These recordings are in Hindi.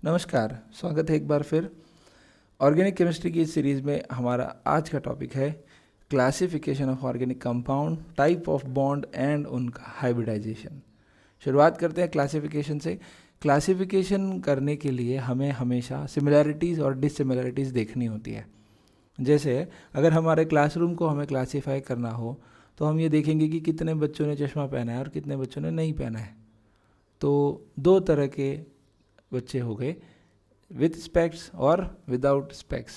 नमस्कार, स्वागत है एक बार फिर। ऑर्गेनिक केमिस्ट्री की इस सीरीज़ में हमारा आज का टॉपिक है classification of organic compound, type of bond and उनका हाइब्रिडाइजेशन। शुरुआत करते हैं क्लासिफिकेशन से। क्लासिफिकेशन करने के लिए हमें हमेशा सिमिलैरिटीज़ और डिससिमिलैरिटीज़ देखनी होती है। जैसे अगर हमारे क्लासरूम को हमें क्लासीफाई करना हो तो हम ये देखेंगे कि कितने बच्चों ने चश्मा पहना है और कितने बच्चों ने नहीं पहना है। तो दो तरह के बच्चे हो गए, विथ स्पेक्स और विदाउट स्पेक्स।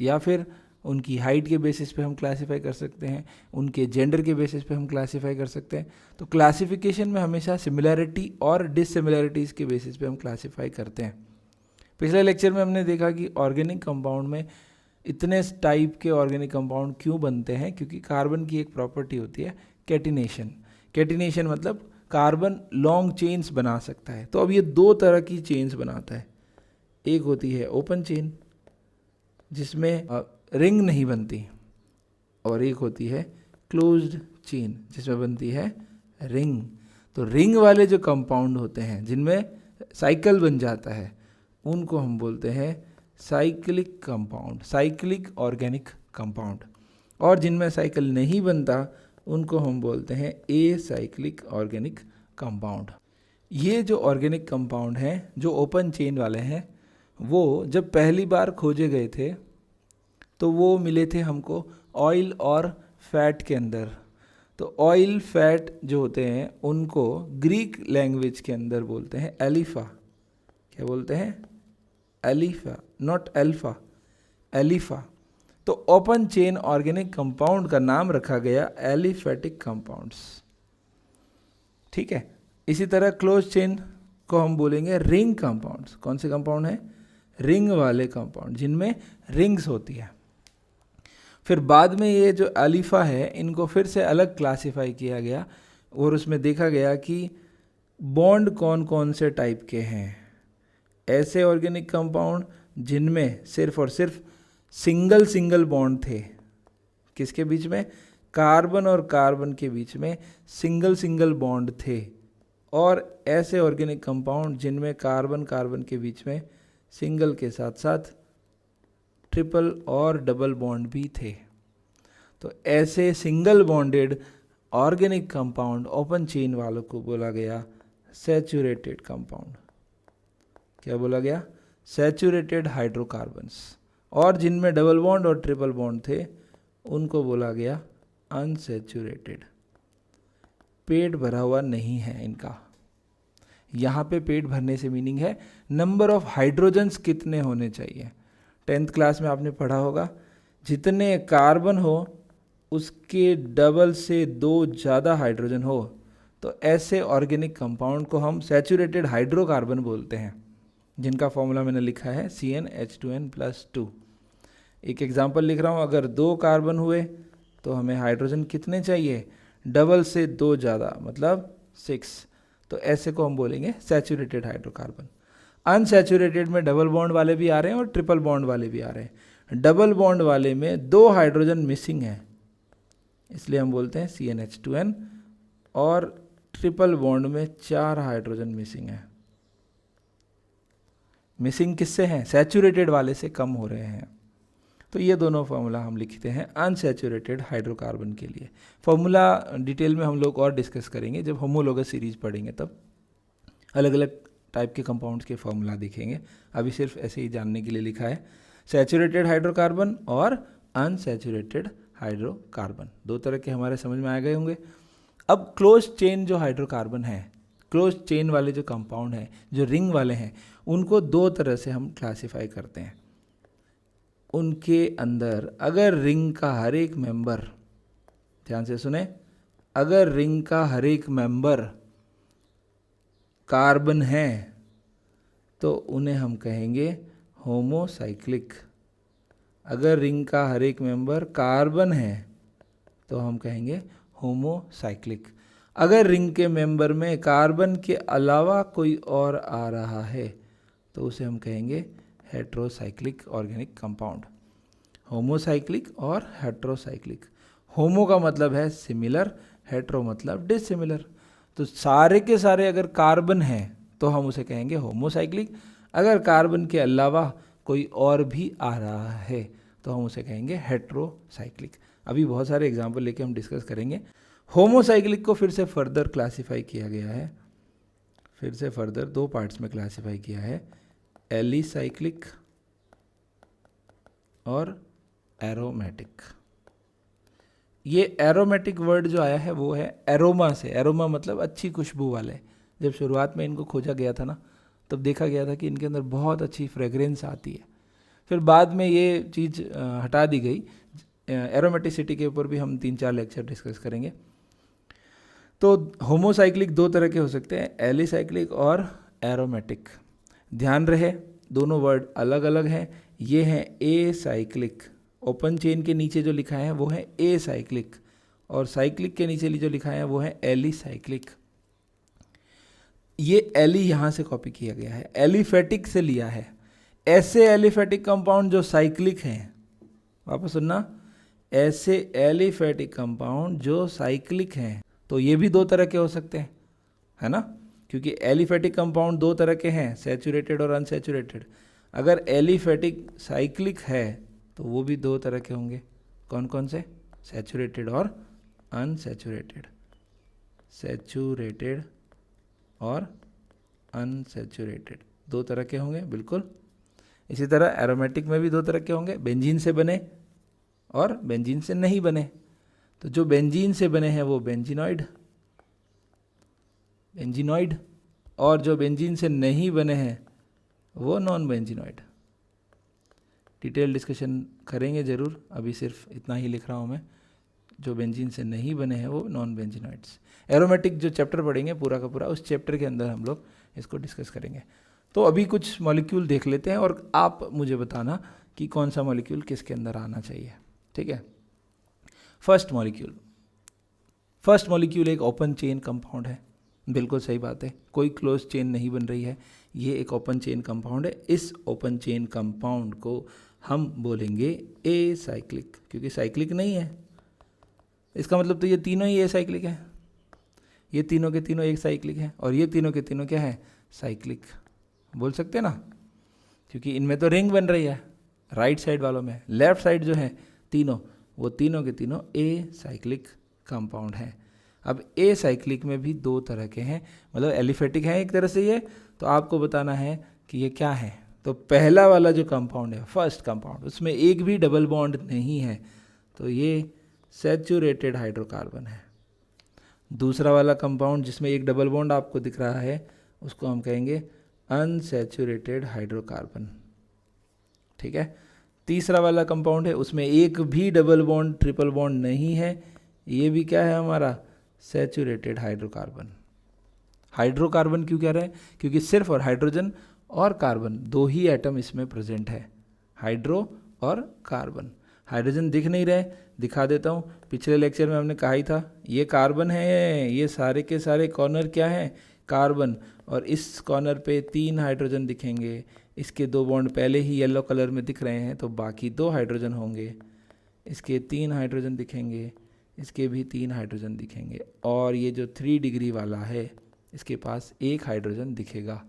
या फिर उनकी हाइट के बेसिस पे हम क्लासिफाई कर सकते हैं, उनके जेंडर के बेसिस पे हम क्लासिफाई कर सकते हैं। तो क्लासिफिकेशन में हमेशा सिमिलैरिटी और डिससिमिलैरिटीज़ के बेसिस पे हम क्लासिफाई करते हैं। पिछले लेक्चर में हमने देखा कि ऑर्गेनिक कंपाउंड में इतने टाइप के ऑर्गेनिक कंपाउंड क्यों बनते हैं, क्योंकि कार्बन की एक प्रॉपर्टी होती है कैटिनेशन। कैटिनेशन मतलब कार्बन लॉन्ग चेन्स बना सकता है। तो अब ये दो तरह की चेन्स बनाता है। एक होती है ओपन चेन जिसमें रिंग नहीं बनती, और एक होती है क्लोज्ड चेन जिसमें बनती है रिंग। तो रिंग वाले जो कंपाउंड होते हैं जिनमें साइकिल बन जाता है उनको हम बोलते हैं cyclic compound, cyclic organic compound. और जिनमें साइकिल नहीं बनता उनको हम बोलते हैं एसाइक्लिक ऑर्गेनिक कंपाउंड। ये जो ऑर्गेनिक कंपाउंड हैं जो ओपन चेन वाले हैं, वो जब पहली बार खोजे गए थे तो वो मिले थे हमको ऑयल और फैट के अंदर। तो ऑयल फैट जो होते हैं उनको ग्रीक लैंग्वेज के अंदर बोलते हैं एलिफा। क्या बोलते हैं? एलिफा, नॉट अल्फा, एलिफा। तो ओपन चेन ऑर्गेनिक कंपाउंड का नाम रखा गया एलिफेटिक कंपाउंड्स। ठीक है। इसी तरह क्लोज चेन को हम बोलेंगे रिंग कंपाउंड्स। कौन से कंपाउंड हैं? रिंग वाले कंपाउंड जिनमें रिंग्स होती है। फिर बाद में ये जो अलीफा है इनको फिर से अलग क्लासिफाई किया गया और उसमें देखा गया कि बॉन्ड कौन कौन से टाइप के हैं। ऐसे ऑर्गेनिक कंपाउंड जिनमें सिर्फ और सिर्फ सिंगल सिंगल बॉन्ड थे। किसके बीच में? कार्बन और कार्बन के बीच में सिंगल सिंगल बॉन्ड थे। और ऐसे ऑर्गेनिक कंपाउंड जिनमें कार्बन कार्बन के बीच में सिंगल के साथ साथ ट्रिपल और डबल बॉन्ड भी थे। तो ऐसे single bonded organic compound open chain वालों को बोला गया सैचुरेटेड कंपाउंड। क्या बोला गया? Saturated hydrocarbons. और जिनमें डबल बॉन्ड और ट्रिपल बॉन्ड थे उनको बोला गया अनसैचुरेटेड। पेट भरा हुआ नहीं है इनका। यहाँ पे पेट भरने से मीनिंग है नंबर ऑफ हाइड्रोजन्स कितने होने चाहिए। 10th क्लास में आपने पढ़ा होगा, जितने कार्बन हो उसके डबल से 2 ज़्यादा हाइड्रोजन हो तो ऐसे ऑर्गेनिक कंपाउंड को हम सैचुरेटेड हाइड्रोकार्बन बोलते हैं, जिनका फॉर्मूला मैंने लिखा है CnH2n+2। एक एग्जांपल लिख रहा हूँ, अगर 2 कार्बन हुए तो हमें हाइड्रोजन कितने चाहिए? डबल से 2 ज़्यादा मतलब 6। तो ऐसे को हम बोलेंगे सैचुरेटेड हाइड्रोकार्बन। अनसैचुरेटेड में डबल बॉन्ड वाले भी आ रहे हैं और ट्रिपल बॉन्ड वाले भी आ रहे हैं। डबल बॉन्ड वाले में 2 हाइड्रोजन मिसिंग है, इसलिए हम बोलते हैं CnH2n। और ट्रिपल बॉन्ड में 4 हाइड्रोजन मिसिंग है। मिसिंग किससे हैं? सैचुरेटेड वाले से कम हो रहे हैं। तो ये दोनों फार्मूला हम लिखते हैं अनसैचुरेटेड हाइड्रोकार्बन के लिए। फार्मूला डिटेल में हम लोग और डिस्कस करेंगे जब होमोलोगस सीरीज पढ़ेंगे, तब अलग अलग टाइप के कंपाउंड्स के फार्मूला देखेंगे। अभी सिर्फ ऐसे ही जानने के लिए लिखा है सैचुरेटेड हाइड्रोकार्बन और अनसैचुरेटेड हाइड्रोकार्बन। 2 तरह के हमारे समझ में आ गए होंगे। अब क्लोज चेन जो हाइड्रोकार्बन है, क्लोज चेन वाले जो कंपाउंड हैं जो रिंग वाले हैं, उनको 2 तरह से हम क्लासिफाई करते हैं। उनके अंदर अगर रिंग का हर एक मेंबर, ध्यान से सुने, अगर रिंग का हर एक मेंबर कार्बन है तो उन्हें हम कहेंगे होमोसाइक्लिक। अगर रिंग का हर एक मेंबर कार्बन है तो हम कहेंगे होमोसाइक्लिक। अगर रिंग के मेंबर में कार्बन के अलावा कोई और आ रहा है तो उसे हम कहेंगे हेट्रोसाइक्लिक ऑर्गेनिक कंपाउंड। होमोसाइक्लिक और हेट्रोसाइक्लिक। होमो का मतलब है सिमिलर, हेट्रो मतलब डिसिमिलर। तो सारे के सारे अगर कार्बन हैं तो हम उसे कहेंगे होमोसाइक्लिक। अगर कार्बन के अलावा कोई और भी आ रहा है तो हम उसे कहेंगे हेट्रोसाइक्लिक। अभी बहुत सारे एग्जाम्पल लेके हम डिस्कस करेंगे। होमोसाइक्लिक को फिर से फर्दर क्लासीफाई किया गया है, फिर से फर्दर दो पार्ट्स में क्लासीफाई किया है, एलिसाइक्लिक और एरोमेटिक। ये एरोमेटिक वर्ड जो आया है वो है एरोमा से, एरोमा मतलब अच्छी खुशबू वाले। जब शुरुआत में इनको खोजा गया था ना, तब देखा गया था कि इनके अंदर बहुत अच्छी फ्रेगरेंस आती है। फिर बाद में ये चीज़ हटा दी गई। एरोमेटिसिटी के ऊपर भी हम 3-4 लेक्चर डिस्कस करेंगे। तो होमोसाइक्लिक दो तरह के हो सकते हैं, एलिसाइक्लिक और एरोमेटिक। ध्यान रहे दोनों वर्ड अलग अलग हैं। ये हैं ए साइक्लिक, ओपन चेन के नीचे जो लिखा है वो है ए साइक्लिक, और साइक्लिक के नीचे जो लिखा है वो है एलिसाइक्लिक। ये एली यहाँ से कॉपी किया गया है, एलिफेटिक से लिया है। ऐसे एलिफेटिक कंपाउंड जो साइक्लिक हैं, वापस सुनना, ऐसे एलिफेटिक कंपाउंड जो साइक्लिक हैं, तो ये भी दो तरह के हो सकते हैं, है ना, क्योंकि एलिफेटिक कंपाउंड दो तरह के हैं, सैचुरेटेड और अनसैचुरेटेड। अगर एलिफेटिक साइक्लिक है तो वो भी दो तरह के होंगे। कौन कौन से? सैचुरेटेड और अनसैचुरेटेड, सैचुरेटेड और अनसैचुरेटेड दो तरह के होंगे, बिल्कुल। इसी तरह एरोमेटिक में भी दो तरह के होंगे, बेंजीन से बने और बेंजीन से नहीं बने। तो जो बेंजीन से बने हैं वो बेंजीनॉइड, बेंजीनॉइड, और जो बेंजीन से नहीं बने हैं वो नॉन बेंजीनॉइड। डिटेल डिस्कशन करेंगे ज़रूर, अभी सिर्फ इतना ही लिख रहा हूँ मैं। जो बेंजीन से नहीं बने हैं वो नॉन बेंजीनॉइड्स। एरोमेटिक जो चैप्टर पढ़ेंगे पूरा का पूरा, उस चैप्टर के अंदर हम लोग इसको डिस्कस करेंगे। तो अभी कुछ मॉलिक्यूल देख लेते हैं और आप मुझे बताना कि कौन सा मॉलिक्यूल किसके अंदर आना चाहिए, ठीक है। फर्स्ट मॉलिक्यूल एक ओपन चेन कंपाउंड है, बिल्कुल सही बात है, कोई क्लोज चेन नहीं बन रही है, ये एक ओपन चेन कंपाउंड है। इस ओपन चेन कंपाउंड को हम बोलेंगे ए साइक्लिक, क्योंकि साइक्लिक नहीं है। इसका मतलब तो ये तीनों ही ए साइक्लिक है, ये तीनों के तीनों एक साइक्लिक है, और ये तीनों के तीनों क्या है? साइक्लिक। बोल सकते हैं ना, क्योंकि इनमें तो रिंग बन रही है राइट साइड वालों में, लेफ्ट साइड जो है तीनों, वो तीनों के तीनों ए साइक्लिक कंपाउंड हैं। अब ए साइक्लिक में भी दो तरह के हैं, मतलब एलिफेटिक है एक तरह से ये, तो आपको बताना है कि ये क्या है। तो पहला वाला जो कंपाउंड है, फर्स्ट कंपाउंड, उसमें एक भी डबल बॉन्ड नहीं है, तो ये सैचुरेटेड हाइड्रोकार्बन है। दूसरा वाला कंपाउंड जिसमें एक डबल बॉन्ड आपको दिख रहा है, उसको हम कहेंगे अनसैचुरेटेड हाइड्रोकार्बन, ठीक है। तीसरा वाला कंपाउंड है, उसमें एक भी डबल बॉन्ड ट्रिपल बॉन्ड नहीं है, ये भी क्या है हमारा? Saturated hydrocarbon. हाइड्रोकार्बन क्यों कह रहे हैं? क्योंकि सिर्फ और हाइड्रोजन और कार्बन दो ही एटम इसमें प्रेजेंट है, हाइड्रो और कार्बन। हाइड्रोजन दिख नहीं रहे, दिखा देता हूँ। पिछले लेक्चर में हमने कहा ही था, ये कार्बन है, ये सारे के सारे कॉर्नर क्या हैं? कार्बन, और इस कॉर्नर पे 3 हाइड्रोजन दिखेंगे। इसके 2 बॉन्ड पहले ही येलो कलर में दिख रहे हैं, तो बाकी 2 हाइड्रोजन होंगे। इसके 3 हाइड्रोजन दिखेंगे, इसके भी 3 हाइड्रोजन दिखेंगे, और ये जो 3 डिग्री वाला है इसके पास 1 हाइड्रोजन दिखेगा।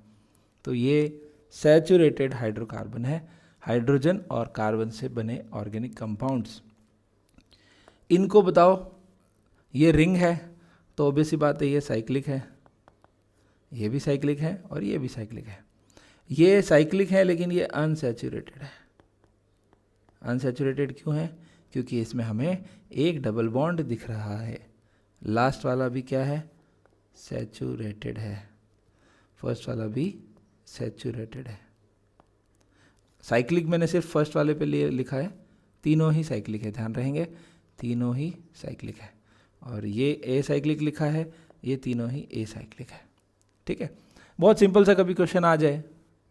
तो ये सैचुरेटेड हाइड्रोकार्बन है, हाइड्रोजन और कार्बन से बने ऑर्गेनिक कंपाउंड्स। इनको बताओ, ये रिंग है तो ऑब्वियस सी बात है ये साइक्लिक है, ये भी साइक्लिक है और ये भी साइक्लिक है। ये साइक्लिक है लेकिन ये अनसैचुरेटेड है। अनसैचुरेटेड क्यों है? क्योंकि इसमें हमें एक डबल बॉन्ड दिख रहा है। लास्ट वाला भी क्या है? सैचुरेटेड है। फर्स्ट वाला भी सैचुरेटेड है। साइक्लिक मैंने सिर्फ फर्स्ट वाले पे लिए लिखा है, तीनों ही साइक्लिक है, ध्यान रहेंगे, तीनों ही साइक्लिक है। और ये ए साइक्लिक लिखा है, ये तीनों ही ए साइक्लिक है, ठीक है। बहुत सिंपल सा कभी क्वेश्चन आ जाए,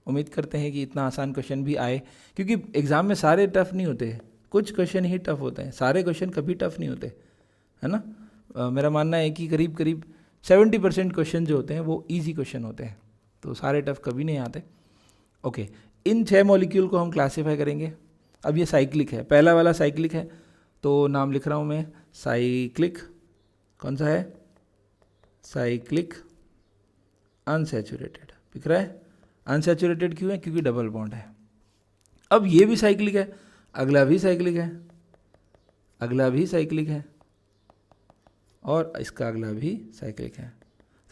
उम्मीद करते हैं कि इतना आसान क्वेश्चन भी आए, क्योंकि एग्जाम में सारे टफ नहीं होते, कुछ क्वेश्चन ही टफ होते हैं, सारे क्वेश्चन कभी टफ नहीं होते, है ना। मेरा मानना है कि करीब करीब 70% क्वेश्चन जो होते हैं वो ईजी क्वेश्चन होते हैं, तो सारे टफ कभी नहीं आते। ओके, इन 6 मॉलिक्यूल को हम क्लासीफाई करेंगे। अब ये साइक्लिक है, पहला वाला साइक्लिक है, तो नाम लिख रहा हूँ मैं साइक्लिक। कौन सा है? साइक्लिक अनसैचुरेटेड, दिख रहा है। अनसैचुरेटेड क्यों है? क्योंकि डबल बॉन्ड है। अब ये भी साइक्लिक है, अगला भी साइक्लिक है, अगला भी साइक्लिक है, और इसका अगला भी साइक्लिक है।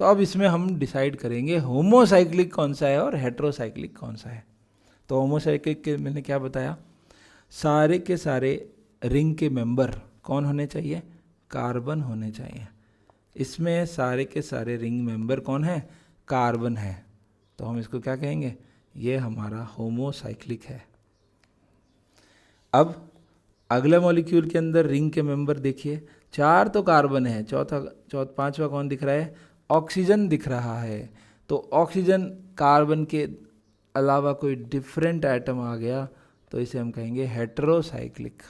तो अब इसमें हम डिसाइड करेंगे होमोसाइक्लिक कौन सा है और हेट्रोसाइक्लिक कौन सा है। तो होमोसाइक्लिक के मैंने क्या बताया, सारे के सारे रिंग के मेंबर कौन होने चाहिए? कार्बन होने चाहिए। इसमें सारे के सारे रिंग मेंबर कौन है? कार्बन है। तो हम इसको क्या कहेंगे? ये हमारा होमोसाइक्लिक है। अब अगले मॉलिक्यूल के अंदर रिंग के मेंबर देखिए, 4 तो कार्बन है, पांचवा कौन दिख रहा है? ऑक्सीजन दिख रहा है। तो ऑक्सीजन कार्बन के अलावा कोई डिफरेंट एटम आ गया तो इसे हम कहेंगे हेट्रोसाइक्लिक।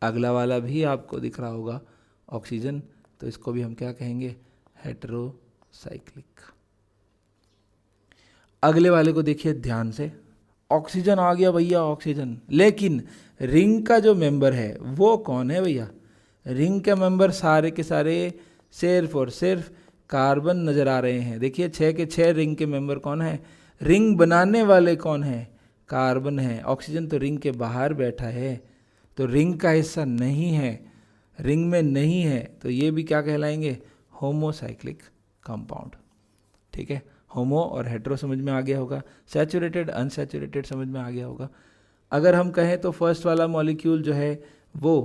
अगला वाला भी आपको दिख रहा होगा ऑक्सीजन, तो इसको भी हम क्या कहेंगे? हेट्रोसाइक्लिक। अगले वाले को देखिए ध्यान से, ऑक्सीजन आ गया भैया, ऑक्सीजन, लेकिन रिंग का जो मेंबर है वो कौन है भैया? रिंग के मेंबर सारे के सारे सिर्फ और सिर्फ कार्बन नजर आ रहे हैं। देखिए 6 के 6 रिंग के मेंबर कौन है? रिंग बनाने वाले कौन है? कार्बन है। ऑक्सीजन तो रिंग के बाहर बैठा है, तो रिंग का हिस्सा नहीं है, रिंग में नहीं है, तो ये भी क्या कहलाएंगे? Homocyclic compound. ठीक है, होमो और हेट्रो समझ में आ गया होगा, सैचुरेटेड अनसैचुरेटेड समझ में आ गया होगा। अगर हम कहें तो फर्स्ट वाला मॉलिक्यूल जो है वो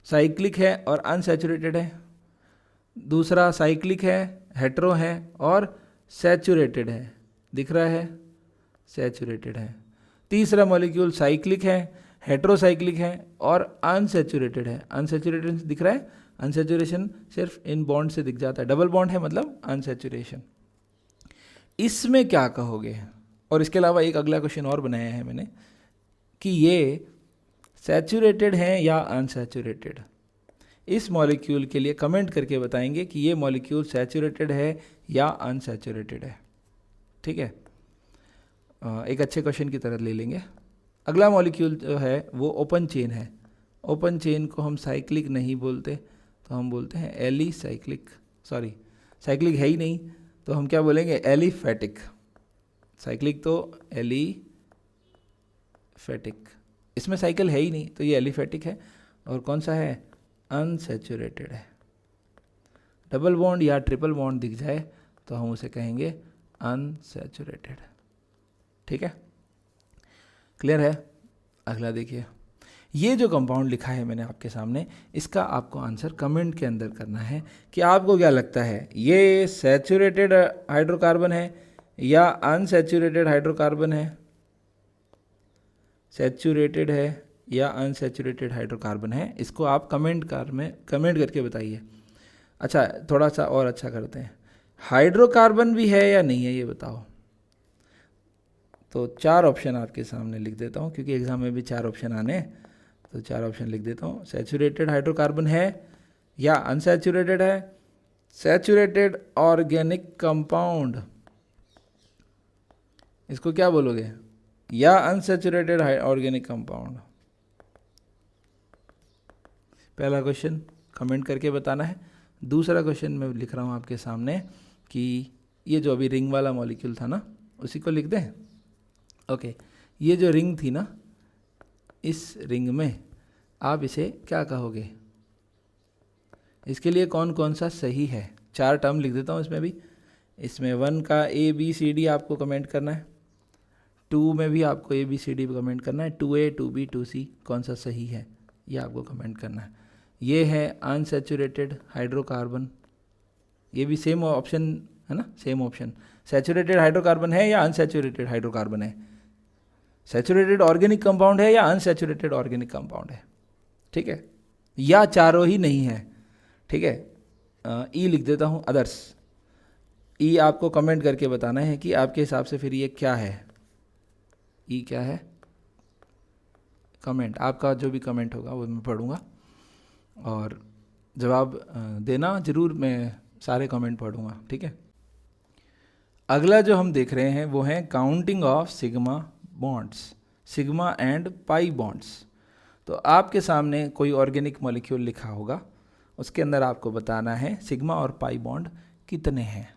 साइक्लिक है और अनसैचुरेटेड है, दूसरा साइक्लिक है, हेट्रो है और सैचुरेटेड है, दिख रहा है, सैचुरेटेड है। तीसरा मॉलिक्यूल साइक्लिक है, हेट्रोसाइक्लिक है और अनसैचुरेटेड है। अनसैचुरेटेड दिख रहा है, अनसैचुरेशन सिर्फ इन बॉन्ड से दिख जाता है, डबल बॉन्ड है मतलब अनसैचुरेशन। इसमें क्या कहोगे? और इसके अलावा एक अगला क्वेश्चन और बनाया है मैंने कि ये सैचुरेटेड है या अनसैचुरेटेड। इस मॉलिक्यूल के लिए कमेंट करके बताएंगे कि ये मॉलिक्यूल सैचुरेटेड है या अनसैचुरेटेड है। ठीक है, एक अच्छे क्वेश्चन की तरह ले लेंगे। अगला मॉलिक्यूल जो है वो ओपन चेन है। ओपन चेन को हम साइक्लिक नहीं बोलते, तो हम बोलते हैं एलिसाइक्लिक। सॉरी, साइक्लिक है ही नहीं, तो हम क्या बोलेंगे? एलिफैटिक। साइक्लिक तो एलिफैटिक, इसमें साइकिल है ही नहीं, तो ये एलिफैटिक है। और कौन सा है? अनसैचुरेटेड है। डबल बॉन्ड या ट्रिपल बॉन्ड दिख जाए तो हम उसे कहेंगे अनसैचुरेटेड। ठीक है, क्लियर है? अगला देखिए, ये जो कंपाउंड लिखा है मैंने आपके सामने, इसका आपको आंसर कमेंट के अंदर करना है कि आपको क्या लगता है, ये सैचुरेटेड हाइड्रोकार्बन है या अनसैचुरेटेड हाइड्रोकार्बन है? सैचुरेटेड है या अनसैचुरेटेड हाइड्रोकार्बन है? इसको आप कमेंट करके बताइए। अच्छा, थोड़ा सा और अच्छा करते हैं, हाइड्रोकार्बन भी है या नहीं है ये बताओ। तो 4 ऑप्शन आपके सामने लिख देता हूँ, क्योंकि एग्जाम में भी 4 ऑप्शन आने हैं, तो 4 ऑप्शन लिख देता हूँ। सैचुरेटेड हाइड्रोकार्बन है या अनसैचुरेटेड है? सैचुरेटेड ऑर्गेनिक कंपाउंड, इसको क्या बोलोगे? या अनसैचुरेटेड ऑर्गेनिक कंपाउंड? पहला क्वेश्चन कमेंट करके बताना है। दूसरा क्वेश्चन मैं लिख रहा हूँ आपके सामने कि ये जो अभी रिंग वाला मॉलिक्यूल था ना, उसी को लिख दें। ओके, ये जो रिंग थी ना, इस रिंग में आप इसे क्या कहोगे? इसके लिए कौन कौन सा सही है? 4 टर्म लिख देता हूँ इसमें भी। इसमें 1 का ABCD आपको कमेंट करना है, 2 में भी आपको ABCD कमेंट करना है, 2A 2B 2C कौन सा सही है ये आपको कमेंट करना है। ये है अनसैचुरेटेड हाइड्रोकार्बन, ये भी सेम ऑप्शन है ना, सेम ऑप्शन। सैचुरेटेड हाइड्रोकार्बन है या अनसैचुरेटेड हाइड्रोकार्बन है? सैचुरेटेड ऑर्गेनिक कंपाउंड है या अनसैचुरेटेड ऑर्गेनिक कंपाउंड है? ठीक है, या चारों ही नहीं है? ठीक है, ई लिख देता हूँ, अदर्स। ई आपको कमेंट करके बताना है कि आपके हिसाब से फिर ये क्या है। ई क्या है? कमेंट, आपका जो भी कमेंट होगा वो मैं पढ़ूंगा और जवाब देना ज़रूर, मैं सारे कमेंट पढ़ूंगा। ठीक है, अगला जो हम देख रहे हैं वो है counting of sigma bonds, sigma and pi bonds. तो आपके सामने कोई ऑर्गेनिक मॉलिक्यूल लिखा होगा, उसके अंदर आपको बताना है सिग्मा और पाई बॉन्ड कितने हैं।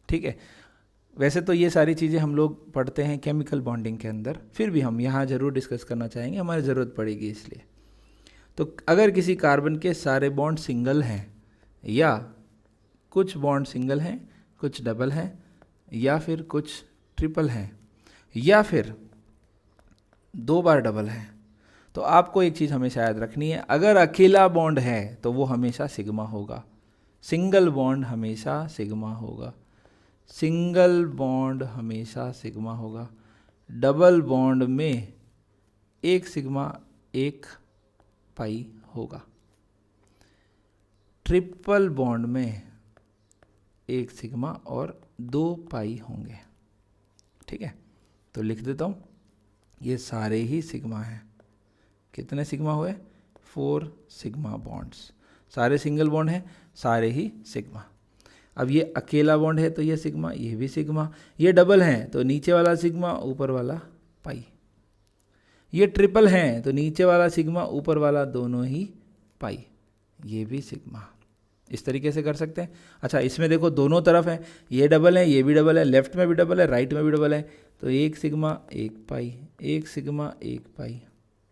ठीक है, वैसे तो ये सारी चीज़ें हम लोग पढ़ते हैं केमिकल बॉन्डिंग के अंदर, फिर भी हम यहाँ ज़रूर डिस्कस करना चाहेंगे, हमारी ज़रूरत पड़ेगी इसलिए। तो अगर किसी कार्बन के सारे बॉन्ड सिंगल हैं, या कुछ बॉन्ड सिंगल हैं, कुछ डबल हैं, या फिर कुछ ट्रिपल हैं, या फिर 2 बार डबल हैं, तो आपको एक चीज़ हमेशा याद रखनी है, अगर अकेला बॉन्ड है तो वो हमेशा सिग्मा होगा। सिंगल बॉन्ड हमेशा सिग्मा होगा। सिंगल बॉन्ड हमेशा सिग्मा होगा। डबल बॉन्ड में 1 सिग्मा 1 पाई होगा। ट्रिपल बॉन्ड में 1 सिग्मा और 2 पाई होंगे। ठीक है, तो लिख देता हूँ, ये सारे ही सिग्मा हैं। कितने सिग्मा हुए? 4 सिग्मा बॉन्ड्स। सारे सिंगल बॉन्ड हैं, सारे ही सिग्मा। अब ये अकेला बॉन्ड है तो ये सिग्मा, ये भी सिग्मा। ये डबल हैं तो नीचे वाला सिग्मा, ऊपर वाला पाई। ये ट्रिपल हैं तो नीचे वाला सिग्मा, ऊपर वाला दोनों ही पाई। ये भी सिग्मा। इस तरीके से कर सकते हैं। अच्छा, इसमें देखो दोनों तरफ है, ये डबल है, ये भी डबल है, लेफ्ट में भी डबल है, राइट में भी डबल है, तो 1 सिग्मा 1 पाई, 1 सिग्मा 1 पाई।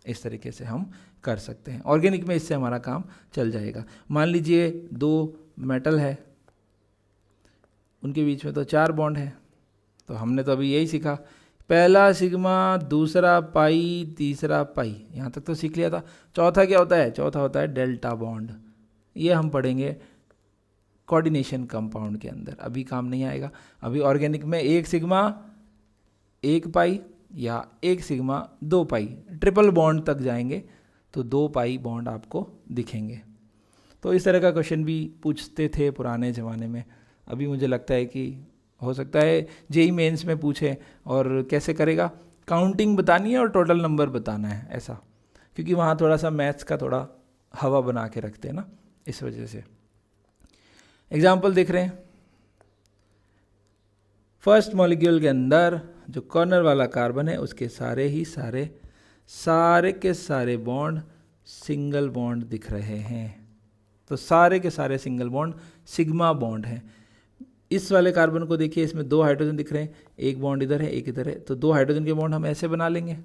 इस तरीके से हम कर सकते हैं। ऑर्गेनिक में इससे हमारा काम चल जाएगा। मान लीजिए 2 मेटल है, उनके बीच में तो 4 बॉन्ड है, तो हमने तो अभी यही सीखा, पहला सिग्मा, दूसरा पाई, तीसरा पाई, यहाँ तक तो सीख लिया था। चौथा क्या होता है? चौथा होता है डेल्टा बॉन्ड। ये हम पढ़ेंगे कोऑर्डिनेशन कंपाउंड के अंदर, अभी काम नहीं आएगा। अभी ऑर्गेनिक में 1 सिग्मा 1 पाई या 1 सिग्मा 2 पाई, ट्रिपल बॉन्ड तक जाएंगे तो 2 पाई बॉन्ड आपको दिखेंगे। तो इस तरह का क्वेश्चन भी पूछते थे पुराने ज़माने में। अभी मुझे लगता है कि हो सकता है जेई मेंस में पूछे, और कैसे करेगा? काउंटिंग बतानी है और टोटल नंबर बताना है, ऐसा, क्योंकि वहाँ थोड़ा सा मैथ्स का थोड़ा हवा बना के रखते हैं ना, इस वजह से। एग्जाम्पल देख रहे हैं, फर्स्ट मॉलिक्यूल के अंदर जो कॉर्नर वाला कार्बन है उसके सारे के सारे बॉन्ड सिंगल बॉन्ड दिख रहे हैं। तो सारे के सारे सिंगल बॉन्ड सिग्मा बॉन्ड हैं। इस वाले कार्बन को देखिए, इसमें 2 हाइड्रोजन दिख रहे हैं, 1 बॉन्ड इधर है, 1 इधर है, तो 2 हाइड्रोजन के बॉन्ड हम ऐसे बना लेंगे।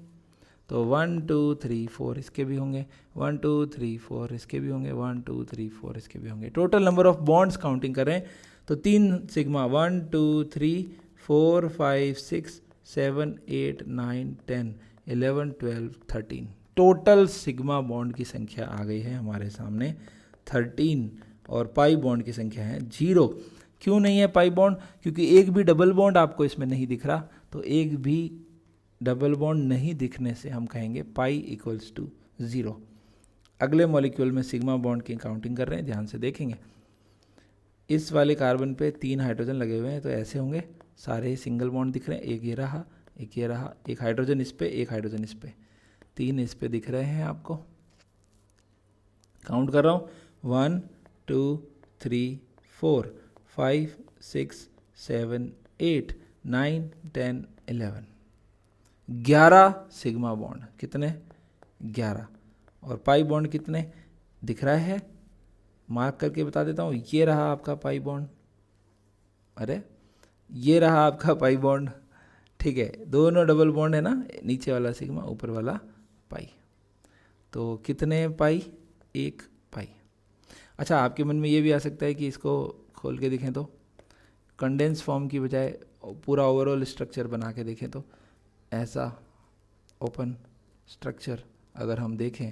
तो 1 2 3 4 इसके भी होंगे, 1 2 3 4 इसके भी होंगे, 1 2 3 4 इसके भी होंगे। Total number of bonds counting करें तो 3 सिग्मा, 1 2 3 4 5 6 7 8 9 10 11 12 13। टोटल सिग्मा बॉन्ड की संख्या आ गई है हमारे सामने 13, और पाई बॉन्ड की संख्या है 0। क्यों नहीं है पाई बॉन्ड? क्योंकि एक भी डबल बॉन्ड आपको इसमें नहीं दिख रहा, तो एक भी डबल बॉन्ड नहीं दिखने से हम कहेंगे पाई इक्वल्स टू 0। अगले मॉलिक्यूल में सिग्मा बॉन्ड की काउंटिंग कर रहे हैं, ध्यान से देखेंगे। इस वाले कार्बन पे 3 हाइड्रोजन लगे हुए हैं, तो ऐसे होंगे, सारे सिंगल बॉन्ड दिख रहे हैं, एक ये रहा, एक ये रहा, एक हाइड्रोजन इस पे, एक हाइड्रोजन इस पे, 3 इस पे दिख रहे हैं आपको। काउंट कर रहा हूँ, 1 2 3 4 5 6 7 8 9 10 11। 11 सिग्मा बॉन्ड, कितने? 11। और पाई बॉन्ड कितने दिख रहा है? मार्क करके बता देता हूँ, ये रहा आपका पाई बॉन्ड, अरे ये रहा आपका पाई बॉन्ड, ठीक है, दोनों डबल बॉन्ड है ना, नीचे वाला सिग्मा, ऊपर वाला पाई। तो कितने पाई? 1 पाई। अच्छा, आपके मन में ये भी आ सकता है कि इसको खोल के देखें तो कंडेंस फॉर्म की बजाय पूरा ओवरऑल स्ट्रक्चर बना के देखें तो ऐसा ओपन स्ट्रक्चर अगर हम देखें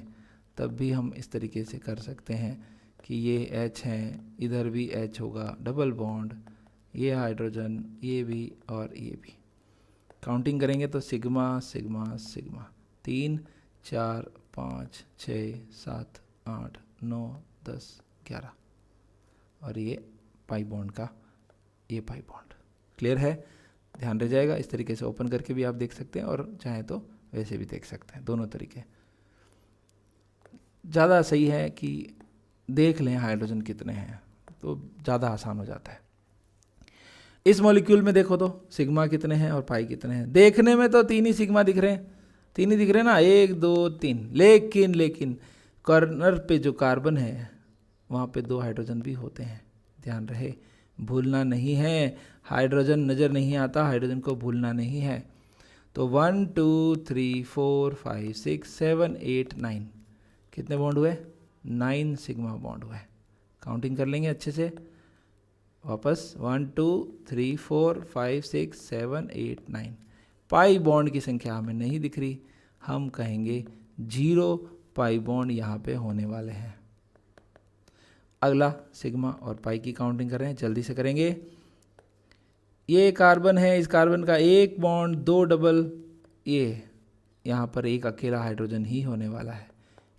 तब भी हम इस तरीके से कर सकते हैं कि ये H हैं, इधर भी H होगा, डबल बॉन्ड, ये हाइड्रोजन, ये भी और ये भी। काउंटिंग करेंगे तो सिग्मा सिग्मा सिग्मा, 3 4 5 6 7 8 9 10 11, और ये पाई बॉन्ड का ये पाई बॉन्ड। क्लियर है? ध्यान रह जाएगा। इस तरीके से ओपन करके भी आप देख सकते हैं, और चाहे तो वैसे भी देख सकते हैं, दोनों तरीके। ज़्यादा सही है कि देख लें हाइड्रोजन कितने हैं, तो ज़्यादा आसान हो जाता है। इस मॉलिक्यूल में देखो तो सिग्मा कितने हैं और पाई कितने हैं। देखने में तो 3 ही सिग्मा दिख रहे हैं, 3 ही दिख रहे हैं ना, 1 2 3, लेकिन कॉर्नर पे जो कार्बन है वहाँ पे 2 हाइड्रोजन भी होते हैं, ध्यान रहे। भूलना नहीं है। हाइड्रोजन नज़र नहीं आता, हाइड्रोजन को भूलना नहीं है। तो 1 2 3 4 5 6 7 8 9 कितने बॉन्ड हुए? 9 सिग्मा बॉन्ड हुए। काउंटिंग कर लेंगे अच्छे से वापस। 1 2 3 4 5 6 7 8 9। पाई बॉन्ड की संख्या हमें नहीं दिख रही, हम कहेंगे 0 पाई बॉन्ड यहाँ पे होने वाले हैं। अगला सिग्मा और पाई की काउंटिंग कर रहे हैं, जल्दी से करेंगे। ये कार्बन है, इस कार्बन का एक बॉन्ड, 2 डबल, ये यहाँ पर एक अकेला हाइड्रोजन ही होने वाला है,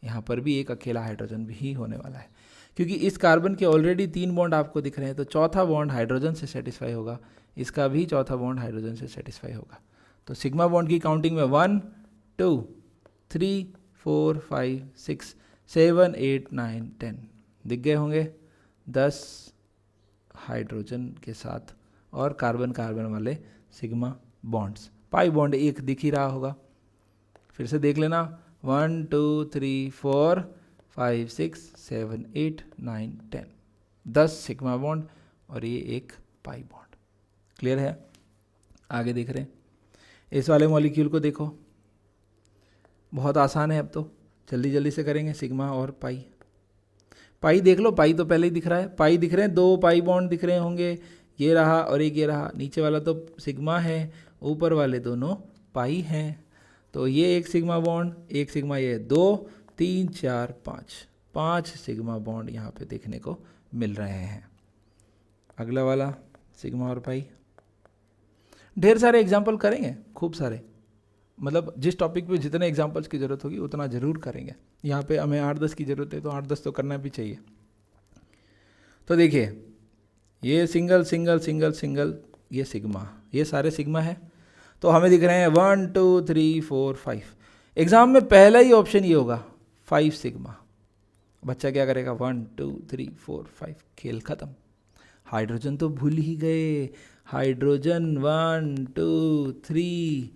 यहाँ पर भी एक अकेला हाइड्रोजन भी होने वाला है, क्योंकि इस कार्बन के ऑलरेडी 3 बॉन्ड आपको दिख रहे हैं, तो चौथा बॉन्ड हाइड्रोजन से सेटिस्फाई होगा, इसका भी चौथा बॉन्ड हाइड्रोजन से सेटिस्फाई होगा। तो सिग्मा बॉन्ड की काउंटिंग में 1 2 3 4 5 6 7 8 9 10 दिख गए होंगे 10 हाइड्रोजन के साथ और कार्बन कार्बन वाले सिग्मा बॉन्ड्स। पाई बॉन्ड एक दिख ही रहा होगा, फिर से देख लेना। 1 2 3 4 5 6 7 8 9 10 10 सिग्मा बॉन्ड और ये एक पाई बॉन्ड। क्लियर है? आगे देख रहे हैं इस वाले मॉलिक्यूल को, देखो बहुत आसान है, अब तो जल्दी जल्दी से करेंगे। सिग्मा और पाई, पाई देख लो, पाई तो पहले ही दिख रहा है, पाई दिख रहे हैं, 2 पाई बॉन्ड दिख रहे होंगे, ये रहा और एक ये रहा। नीचे वाला तो सिग्मा है, ऊपर वाले दोनों पाई हैं, तो ये एक सिग्मा बॉन्ड, एक सिग्मा, ये 2 3 4 5 सिग्मा बॉन्ड यहाँ पे देखने को मिल रहे हैं। अगला वाला सिग्मा और पाई, ढेर सारे एग्जाम्पल करेंगे, खूब सारे, मतलब जिस टॉपिक पे जितने एग्जाम्पल्स की ज़रूरत होगी उतना ज़रूर करेंगे। यहाँ पे हमें 8-10 की ज़रूरत है, तो 8-10 तो करना भी चाहिए। तो देखिए ये सिंगल सिंगल सिंगल सिंगल, ये सिग्मा, ये सारे सिग्मा है, तो हमें दिख रहे हैं 1 2 3 4 5। एग्ज़ाम में पहला ही ऑप्शन ये होगा 5 सिग्मा। बच्चा क्या करेगा? 1 2 3 4 5, खेल ख़त्म। हाइड्रोजन तो भूल ही गए, हाइड्रोजन 1 2 3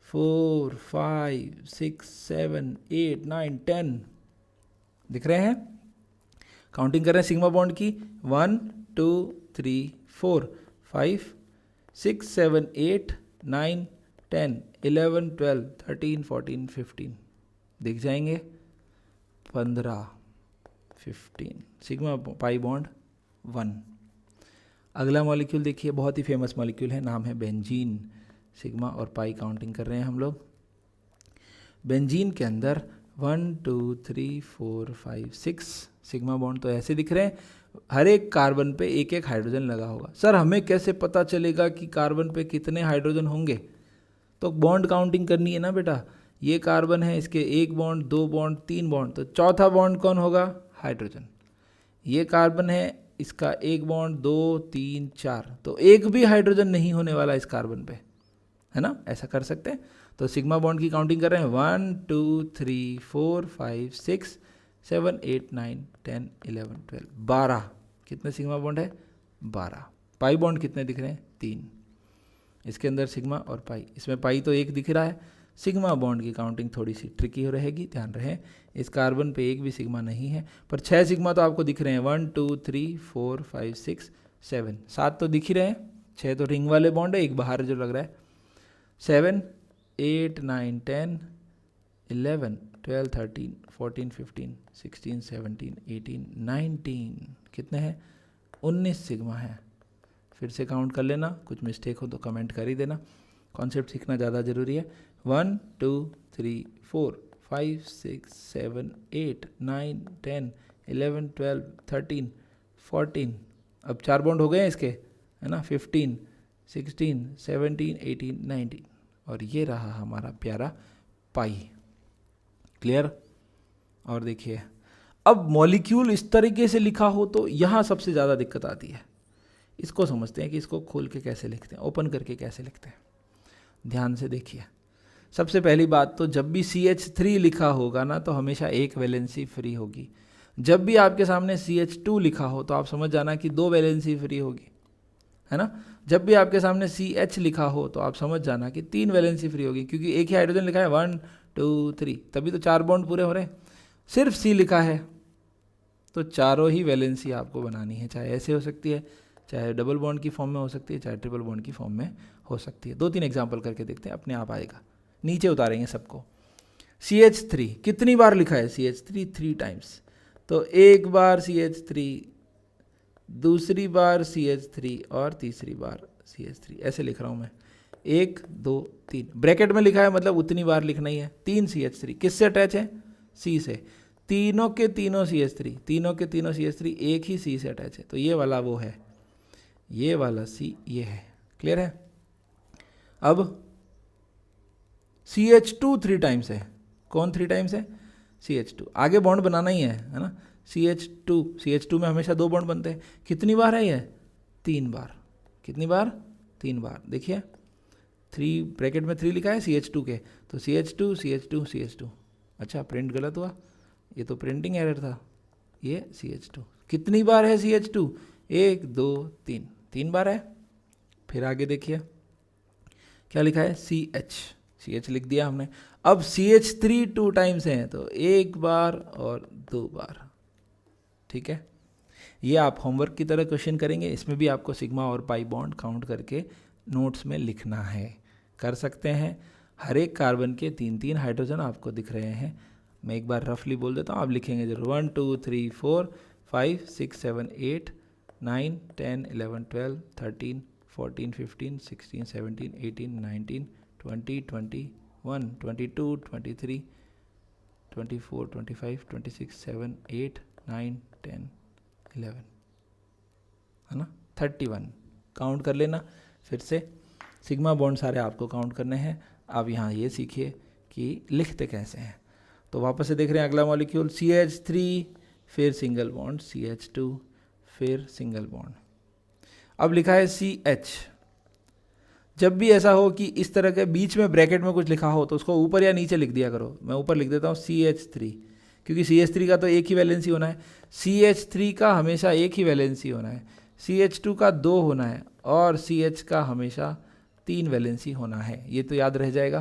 4 5 6 7 8 9 10 दिख रहे हैं। काउंटिंग कर रहे हैं सिग्मा बॉन्ड की, 1 2 3 4 5 6 7 8 9 10 11 12 13 14 15 दिख जाएंगे, 15 15 सिग्मा पाई बॉन्ड 1। अगला मॉलिक्यूल देखिए, बहुत ही फेमस मॉलिक्यूल है, नाम है बेंजीन। सिग्मा और पाई काउंटिंग कर रहे हैं हम लोग। बेंजीन के अंदर 1 2 3 4 5 6 सिग्मा बॉन्ड तो ऐसे दिख रहे हैं, हर एक कार्बन पे एक एक हाइड्रोजन लगा होगा। सर हमें कैसे पता चलेगा कि कार्बन पे कितने हाइड्रोजन होंगे? तो बॉन्ड काउंटिंग करनी है ना बेटा। ये कार्बन है, इसके 1 बॉन्ड 2 बॉन्ड 3 बॉन्ड, तो चौथा बॉन्ड कौन होगा? हाइड्रोजन। ये कार्बन है, इसका 1 बॉन्ड 2 3 4, तो एक भी हाइड्रोजन नहीं होने वाला इस कार्बन पे, है ना? ऐसा कर सकते हैं। तो सिग्मा बॉन्ड की काउंटिंग कर रहे हैं, 1 2 3 4 5 6 7 8 9 10 11 12 12 कितने सिग्मा बॉन्ड है? 12। पाई बॉन्ड कितने दिख रहे हैं? 3। इसके अंदर सिग्मा और पाई, इसमें पाई तो एक दिख रहा है। सिग्मा बॉन्ड की काउंटिंग थोड़ी सी ट्रिकी हो रहेगी, ध्यान रहे। इस कार्बन पे एक भी सिग्मा नहीं है, पर 6 सिग्मा तो आपको दिख रहे हैं, 1 2 3 4 5 6 7 7 तो दिख ही रहे हैं। 6 तो रिंग वाले बॉन्ड है, एक बाहर जो लग रहा है। 7 8 9 10 11 12 13 14 15 16 17 18 19 कितने हैं? 19 सिग्मा है। फिर से काउंट कर लेना, कुछ मिस्टेक हो तो कमेंट कर ही देना, कॉन्सेप्ट सीखना ज़्यादा ज़रूरी है। 1 2 3 4 5 6 7 8 9 10 11 12 13 14, अब 4 बॉन्ड हो गए हैं इसके, है ना? 15 16 17 18 19, और ये रहा हमारा प्यारा पाई। क्लियर? और देखिए अब मॉलिक्यूल इस तरीके से लिखा हो तो यहाँ सबसे ज़्यादा दिक्कत आती है। इसको समझते हैं कि इसको खोल के कैसे लिखते हैं, ओपन करके कैसे लिखते हैं। ध्यान से देखिए, सबसे पहली बात तो जब भी CH3 लिखा होगा ना, तो हमेशा एक वैलेंसी फ्री होगी। जब भी आपके सामने CH2 लिखा हो तो आप समझ जाना कि 2 वैलेंसी फ्री होगी, है ना? जब भी आपके सामने CH लिखा हो तो आप समझ जाना कि 3 वैलेंसी फ्री होगी, क्योंकि एक ही हाइड्रोजन लिखा है 1 2 3, तभी तो 4 बॉन्ड पूरे हो रहे हैं। सिर्फ C लिखा है तो चारों ही वैलेंसी आपको बनानी है, चाहे ऐसे हो सकती है, चाहे डबल बॉन्ड की फॉर्म में हो सकती है, चाहे ट्रिपल बॉन्ड की फॉर्म में हो सकती है। 2-3 एग्जाम्पल करके देखते हैं, अपने आप आएगा। नीचे उतारेंगे सबको। CH3 कितनी बार लिखा है? CH3 3 टाइम्स, तो एक बार CH3, दूसरी बार CH3 और तीसरी बार CH3, ऐसे लिख रहा हूँ मैं। 1 2 3 ब्रैकेट में लिखा है, मतलब उतनी बार लिखना ही है। 3 CH3 किससे अटैच है? C से। तीनों के तीनों CH3, तीनों के तीनों CH3 एक ही C से अटैच है, तो ये वाला वो है, ये वाला C ये है। क्लियर है? अब CH2 3 टाइम्स है। कौन 3 टाइम्स है? CH2। आगे बॉन्ड बनाना ही है ना। CH2 में हमेशा 2 बॉन्ड बनते हैं। कितनी बार है ये? 3 बार। कितनी बार? 3 बार। देखिए 3 ब्रैकेट में 3 लिखा है CH2 के, तो CH2 CH2 CH2। अच्छा, प्रिंट गलत हुआ, ये तो प्रिंटिंग एरर था। ये CH2 कितनी बार है? CH2 1 2 3, 3 बार है। फिर आगे देखिए क्या लिखा है? CH लिख दिया हमने। अब CH3 2 टाइम्स हैं, तो 1 बार और 2 बार। ठीक है, ये आप होमवर्क की तरह क्वेश्चन करेंगे। इसमें भी आपको सिग्मा और पाई बॉन्ड काउंट करके नोट्स में लिखना है। कर सकते हैं। हर एक कार्बन के 3-3 हाइड्रोजन आपको दिख रहे हैं। मैं एक बार रफली बोल देता हूँ, आप लिखेंगे जरूर। 1 2 3 4 5 6 7 8 9 10 11 12 13 14 15 16 17 18 19 20 21 22 23 24 25 26 7 8 9 10 11, है ना? 31 काउंट कर लेना फिर से। सिग्मा बॉन्ड सारे आपको काउंट करने हैं। अब यहाँ ये सीखिए कि लिखते कैसे हैं। तो वापस से देख रहे हैं अगला मॉलिक्यूल CH3, फिर सिंगल बॉन्ड CH2, फिर सिंगल बॉन्ड। अब लिखा है CH। जब भी ऐसा हो कि इस तरह के बीच में ब्रैकेट में कुछ लिखा हो, तो उसको ऊपर या नीचे लिख दिया करो। मैं ऊपर लिख देता हूँ CH3, क्योंकि CH3 का तो एक ही वैलेंसी होना है। CH3 का हमेशा एक ही वैलेंसी होना है। CH2 का 2 होना है, और CH का हमेशा 3 वैलेंसी होना है। ये तो याद रह जाएगा,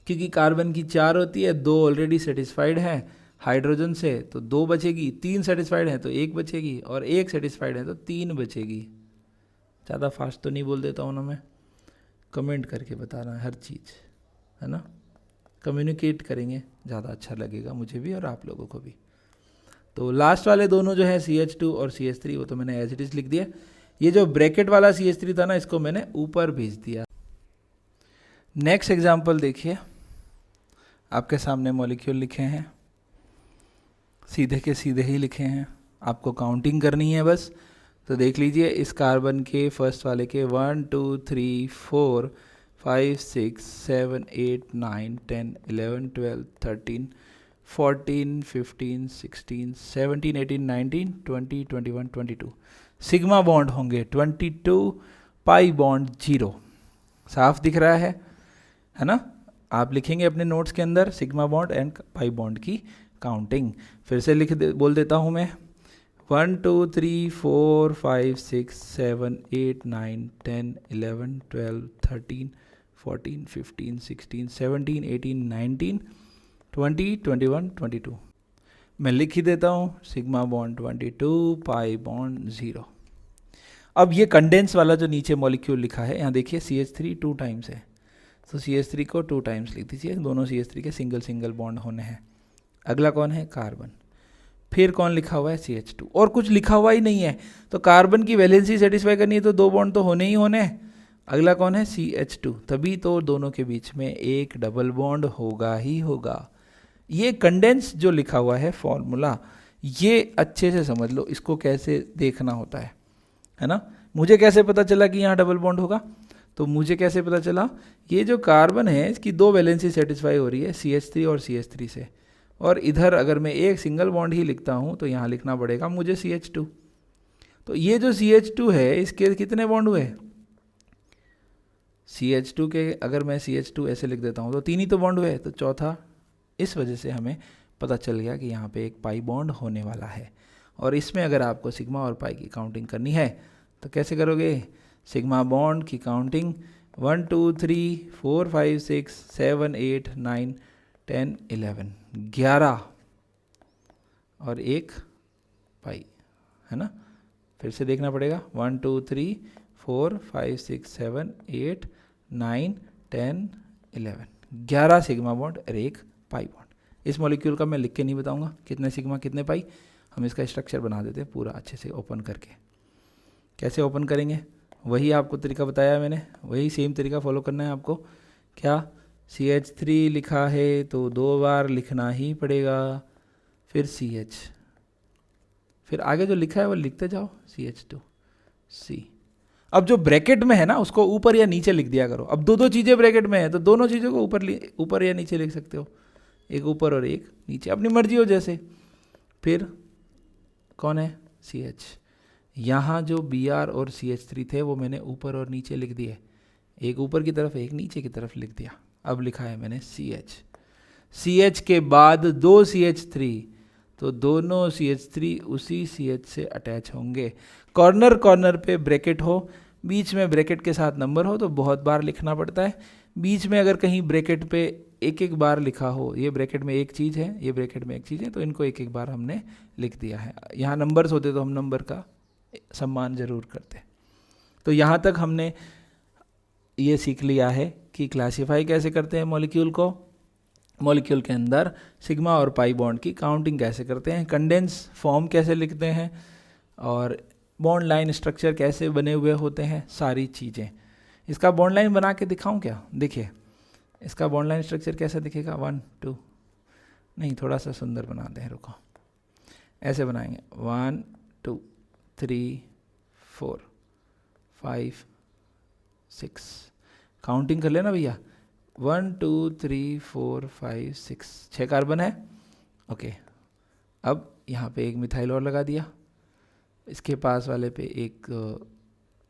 क्योंकि कार्बन की 4 होती है, 2 ऑलरेडी सेटिस्फाइड है हाइड्रोजन से, तो 2 बचेगी। 3 सेटिस्फाइड है तो 1 बचेगी, और 1 सेटिस्फाइड है तो 3 बचेगी। ज़्यादा फास्ट तो नहीं बोल देता हूँ ना मैं, कमेंट करके बताना हर चीज़, है ना? कम्युनिकेट करेंगे, ज़्यादा अच्छा लगेगा मुझे भी और आप लोगों को भी। तो लास्ट वाले दोनों जो है CH2 और CH3, वो तो मैंने एज इट इज़ लिख दिया। ये जो ब्रैकेट वाला CH3 था ना, इसको मैंने ऊपर भेज दिया। नेक्स्ट एग्जाम्पल देखिए, आपके सामने मॉलिक्यूल लिखे हैं, सीधे के सीधे ही लिखे हैं, आपको काउंटिंग करनी है बस। तो देख लीजिए, इस कार्बन के फर्स्ट वाले के 1 2 3 4 5 6 7 8 9 10 11 12 13 14 15 16 17 18 19 20 21 22 सिग्मा बॉन्ड होंगे 22, पाई बॉन्ड 0। साफ दिख रहा है ना? आप लिखेंगे अपने नोट्स के अंदर sigma bond and pi bond की काउंटिंग। फिर से बोल देता हूँ मैं। 1 2 3 4 5 6 7 8 9 10 11 12 13 14 15 16 17 18 19 20 21 22। मैं लिख ही देता हूँ सिग्मा बॉन्ड 22, पाई बॉन्ड 0। अब ये कंडेंस वाला जो नीचे मॉलिक्यूल लिखा है, यहाँ देखिए CH3 2 टाइम्स है, तो CH3 को 2 टाइम्स लिख दीजिए। दोनों CH3 के सिंगल सिंगल बॉन्ड होने हैं। अगला कौन है? कार्बन। फिर कौन लिखा हुआ है? CH2। और कुछ लिखा हुआ ही नहीं है, तो कार्बन की वैलेंसी सेटिस्फाई करनी है तो 2 बॉन्ड तो होने ही होने हैं। अगला कौन है? CH2। तभी तो दोनों के बीच में एक डबल बॉन्ड होगा ही होगा। ये कंडेंस जो लिखा हुआ है फॉर्मूला, ये अच्छे से समझ लो, इसको कैसे देखना होता है ना? मुझे कैसे पता चला कि यहाँ डबल बॉन्ड होगा? तो मुझे कैसे पता चला? ये जो कार्बन है इसकी 2 वैलेंसी सेटिस्फाई हो रही है CH3 और CH3 से, और इधर अगर मैं एक सिंगल बॉन्ड ही लिखता हूँ तो यहाँ लिखना पड़ेगा मुझे CH2। तो ये जो CH2 है इसके कितने बॉन्ड हुए? CH2 के अगर मैं CH2 ऐसे लिख देता हूँ तो 3 ही तो बॉन्ड हुए, तो चौथा। इस वजह से हमें पता चल गया कि यहाँ पे एक पाई बॉन्ड होने वाला है। और इसमें अगर आपको सिग्मा और पाई की काउंटिंग करनी है तो कैसे करोगे? सिग्मा बॉन्ड की काउंटिंग 1 2 3 4 5 6 7 8 9 10 11 11 और एक पाई, है ना? फिर से देखना पड़ेगा, 1 2 3 4 5 6 7 8 9 10 11, 11 सिग्मा बॉन्ड और एक पाई बॉन्ड। इस मॉलिक्यूल का मैं लिख के नहीं बताऊंगा कितने सिग्मा कितने पाई, हम इसका स्ट्रक्चर बना देते हैं पूरा अच्छे से ओपन करके। कैसे ओपन करेंगे, वही आपको तरीका बताया मैंने, वही सेम तरीका फॉलो करना है आपको। क्या, CH3 लिखा है तो 2 बार लिखना ही पड़ेगा, फिर CH, फिर आगे जो लिखा है वो लिखते जाओ, CH2C। अब जो ब्रैकेट में है ना उसको ऊपर या नीचे लिख दिया करो। अब दो चीज़ें ब्रैकेट में है तो दोनों चीज़ों को ऊपर या नीचे लिख सकते हो, एक ऊपर और एक नीचे, अपनी मर्जी हो जैसे। फिर कौन है, CH। यहाँ जो Br और CH3 थे वो मैंने ऊपर और नीचे लिख दिए, एक ऊपर की तरफ एक नीचे की तरफ लिख दिया। अब लिखा है मैंने CH के बाद 2 CH3, तो दोनों CH3 उसी CH से अटैच होंगे। कॉर्नर पे ब्रैकेट हो, बीच में ब्रैकेट के साथ नंबर हो तो बहुत बार लिखना पड़ता है। बीच में अगर कहीं ब्रैकेट पे एक बार लिखा हो, ये ब्रैकेट में एक चीज़ है, ये ब्रैकेट में एक चीज़ है, तो इनको एक बार हमने लिख दिया है। यहाँ नंबर्स होते तो हम नंबर का सम्मान जरूर करते। तो यहाँ तक हमने ये सीख लिया है कि क्लासीफाई कैसे करते हैं मॉलिक्यूल को, मॉलिक्यूल के अंदर सिग्मा और पाई बॉन्ड की काउंटिंग कैसे करते हैं, कंडेंस फॉर्म कैसे लिखते हैं, और बॉन्ड लाइन स्ट्रक्चर कैसे बने हुए होते हैं, सारी चीज़ें। इसका बॉन्ड लाइन बना के दिखाऊं क्या, देखिए इसका बॉन्ड लाइन स्ट्रक्चर कैसा दिखेगा, 1 2 नहीं, थोड़ा सा सुंदर बनाते हैं, रुको, ऐसे बनाएंगे 1 2 3 4 5 6, काउंटिंग कर लेना भैया, 1 2 3 4 5 6, 6 कार्बन है। ओके, अब यहाँ पे एक मिथाइल और लगा दिया, इसके पास वाले पे एक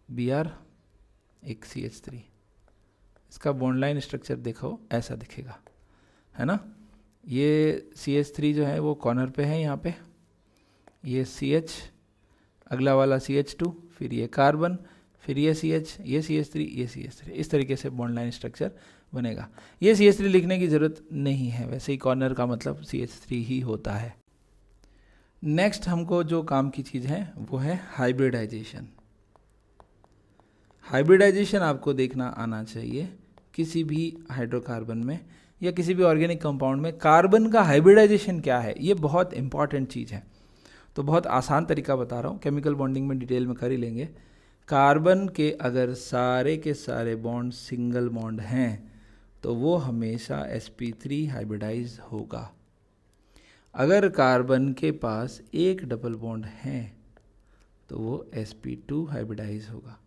Br, एक CH3। इसका बॉन्ड लाइन स्ट्रक्चर देखो, ऐसा दिखेगा, है ना। ये CH3 जो है वो कॉर्नर पे है यहाँ पे, ये CH, अगला वाला CH2, फिर ये कार्बन, फिर ये CH, ये CH3, ये CH3, इस तरीके से बॉन्ड लाइन स्ट्रक्चर बनेगा। ये CH3 लिखने की ज़रूरत नहीं है, वैसे ही कॉर्नर का मतलब CH3 ही होता है। नेक्स्ट हमको जो काम की चीज़ है वो है हाइब्रिडाइजेशन। हाइब्रिडाइजेशन आपको देखना आना चाहिए किसी भी हाइड्रोकार्बन में या किसी भी ऑर्गेनिक कंपाउंड में। कार्बन का हाइब्रिडाइजेशन क्या है, ये बहुत इंपॉर्टेंट चीज़ है। तो बहुत आसान तरीका बता रहा हूँ, केमिकल बॉन्डिंग में डिटेल में कर ही लेंगे। कार्बन के अगर सारे के सारे बॉन्ड सिंगल बॉन्ड हैं तो वो हमेशा sp3 हाइब्रिडाइज होगा। अगर कार्बन के पास एक डबल बॉन्ड है तो वो sp2 हाइब्रिडाइज होगा,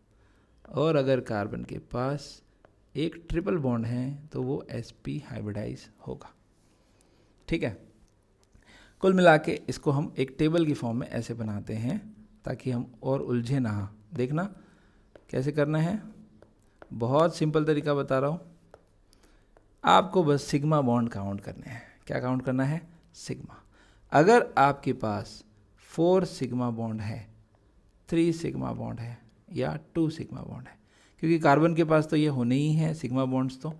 और अगर कार्बन के पास एक ट्रिपल बॉन्ड है तो वो sp हाइब्रिडाइज होगा। ठीक है, कुल मिला के इसको हम एक टेबल की फॉर्म में ऐसे बनाते हैं ताकि हम और उलझे ना। देखना कैसे करना है, बहुत सिंपल तरीका बता रहा हूँ आपको, बस सिग्मा बॉन्ड काउंट करने हैं। क्या काउंट करना है, सिग्मा। अगर आपके पास 4 सिग्मा बॉन्ड है, 3 सिग्मा बॉन्ड है या 2 सिग्मा बॉन्ड है, क्योंकि कार्बन के पास तो ये होने ही है सिग्मा बॉन्ड्स। तो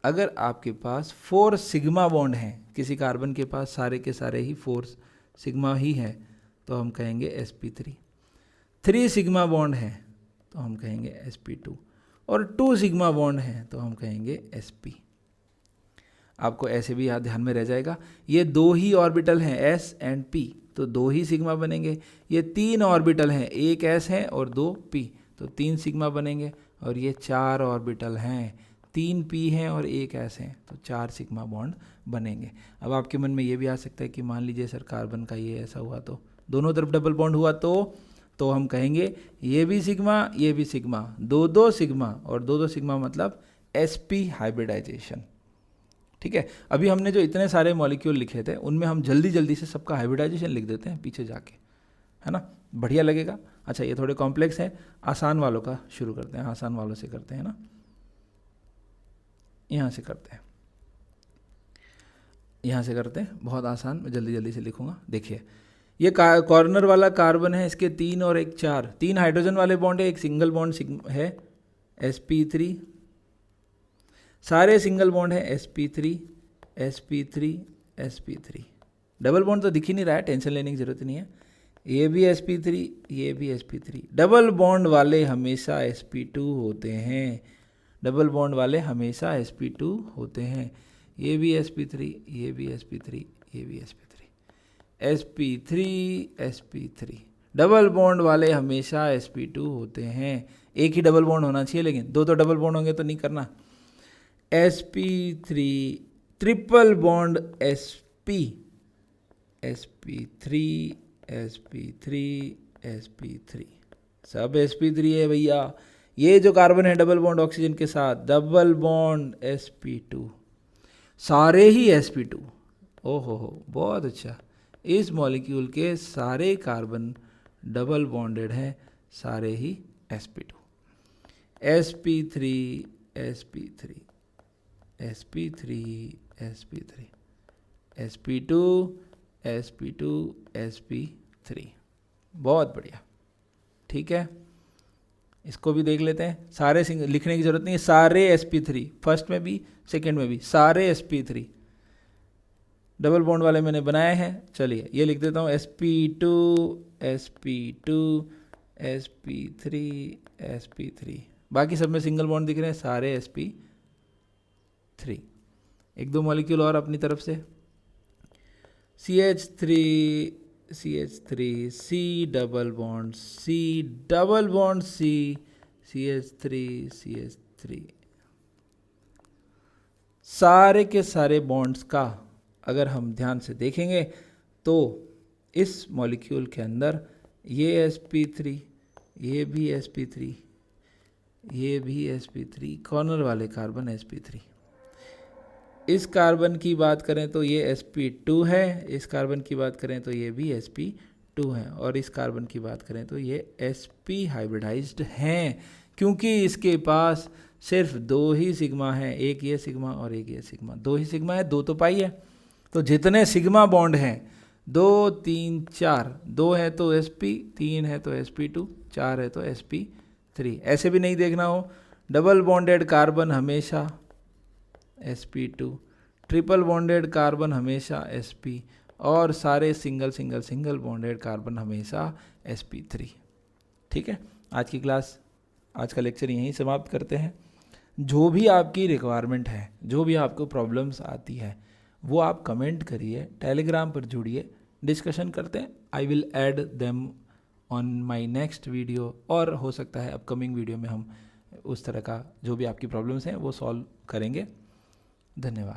अगर आपके पास 4 सिग्मा बॉन्ड हैं, किसी कार्बन के पास सारे के सारे ही 4 सिग्मा ही है, तो हम कहेंगे sp3। 3 सिग्मा बॉन्ड है तो हम कहेंगे sp2, और 2 सिग्मा बॉन्ड है तो हम कहेंगे sp। आपको ऐसे भी याद ध्यान में रह जाएगा, ये 2 ही ऑर्बिटल हैं s एंड p, तो 2 ही सिग्मा बनेंगे। ये 3 ऑर्बिटल हैं, एक s है और 2 p, तो 3 सिग्मा बनेंगे। और ये 4 ऑर्बिटल हैं, 3 p हैं और एक s है, तो 4 सिग्मा बॉन्ड बनेंगे। अब आपके मन में ये भी आ सकता है कि मान लीजिए सर कार्बन का ये ऐसा हुआ तो दोनों तरफ डबल बॉन्ड हुआ तो हम कहेंगे ये भी सिग्मा ये भी सिग्मा, 2 सिग्मा, और 2 सिग्मा मतलब sp हाइब्रिडाइजेशन। ठीक है, अभी हमने जो इतने सारे मॉलिक्यूल लिखे थे उनमें हम जल्दी जल्दी से सबका हाइब्रिडाइजेशन लिख देते हैं पीछे जाके, है ना, बढ़िया लगेगा। अच्छा, ये थोड़े कॉम्प्लेक्स है, आसान वालों का शुरू करते हैं, आसान वालों से करते हैं ना, यहाँ से करते हैं, यहाँ से करते हैं, बहुत आसान, मैं जल्दी जल्दी से लिखूंगा। देखिए, ये कॉर्नर वाला कार्बन है, इसके 3 और एक 4, 3 हाइड्रोजन वाले बॉन्ड है, एक सिंगल बॉन्ड है sp3, सारे सिंगल बॉन्ड है sp3 sp3 sp3। Double bond तो दिख ही नहीं रहा है, टेंशन लेने की जरूरत नहीं है। ये भी sp3, ये भी sp3। डबल बॉन्ड वाले हमेशा sp2 होते हैं, डबल बॉन्ड वाले हमेशा sp2 होते हैं। ये भी sp3, ये भी sp3, ये भी sp3, sp3, sp3। Double bond वाले हमेशा sp2 होते हैं। एक ही डबल बॉन्ड होना चाहिए, लेकिन दो तो डबल बॉन्ड होंगे तो नहीं करना। sp3, triple bond sp, sp3, sp3, sp3, सब sp3 है भैया। ये जो कार्बन है डबल बॉन्ड ऑक्सीजन के साथ, डबल बॉन्ड sp2, सारे ही sp2। ओहो हो, बहुत अच्छा। इस मॉलिक्यूल के सारे कार्बन डबल बॉन्डेड हैं, सारे ही sp2। sp3, sp3, sp3, sp3, sp2, sp2, sp3। बहुत बढ़िया, ठीक है। इसको भी देख लेते हैं। सारे लिखने की जरूरत नहीं है, सारे sp3, फर्स्ट में भी सेकंड में भी सारे sp3 डबल बॉन्ड वाले मैंने बनाए हैं। चलिए ये लिख देता हूँ, sp2, sp2, sp3, sp3। बाकी सब में सिंगल बॉन्ड दिख रहे हैं, सारे sp3। एक दो मॉलिक्यूल और अपनी तरफ से, CH3, CH3, C double bond, C double bond, C, CH3, CH3। सारे के सारे बॉन्ड्स का अगर हम ध्यान से देखेंगे तो इस मॉलिक्यूल के अंदर ये sp3, ये भी sp3, ये भी sp3, कॉर्नर वाले कार्बन sp3। इस कार्बन की बात करें तो ये sp2 है, इस कार्बन की बात करें तो ये भी sp2 है, और इस कार्बन की बात करें तो ये sp हाइब्रिडाइज्ड हैं, क्योंकि इसके पास सिर्फ दो ही सिग्मा है, एक ये सिग्मा और एक ये सिग्मा। दो ही सिग्मा है, दो तो पाई है। तो जितने सिग्मा बॉन्ड हैं, 2, 3, 4, 2 है तो sp, 3 है तो sp2, 4 है तो sp3। ऐसे भी नहीं देखना हो, डबल बॉन्डेड कार्बन हमेशा sp2, ट्रिपल बॉन्डेड कार्बन हमेशा sp, और सारे single single single bonded carbon हमेशा sp3। ठीक है, आज की क्लास, आज का लेक्चर यहीं समाप्त करते हैं। जो भी आपकी रिक्वायरमेंट है, जो भी आपको प्रॉब्लम्स आती है, वो आप कमेंट करिए, टेलीग्राम पर जुड़िए, डिस्कशन करते हैं। I will add them on my next video, और हो सकता है अपकमिंग वीडियो में हम उस तरह का जो भी आपकी प्रॉब्लम्स हैं वो सॉल्व करेंगे। धन्यवाद।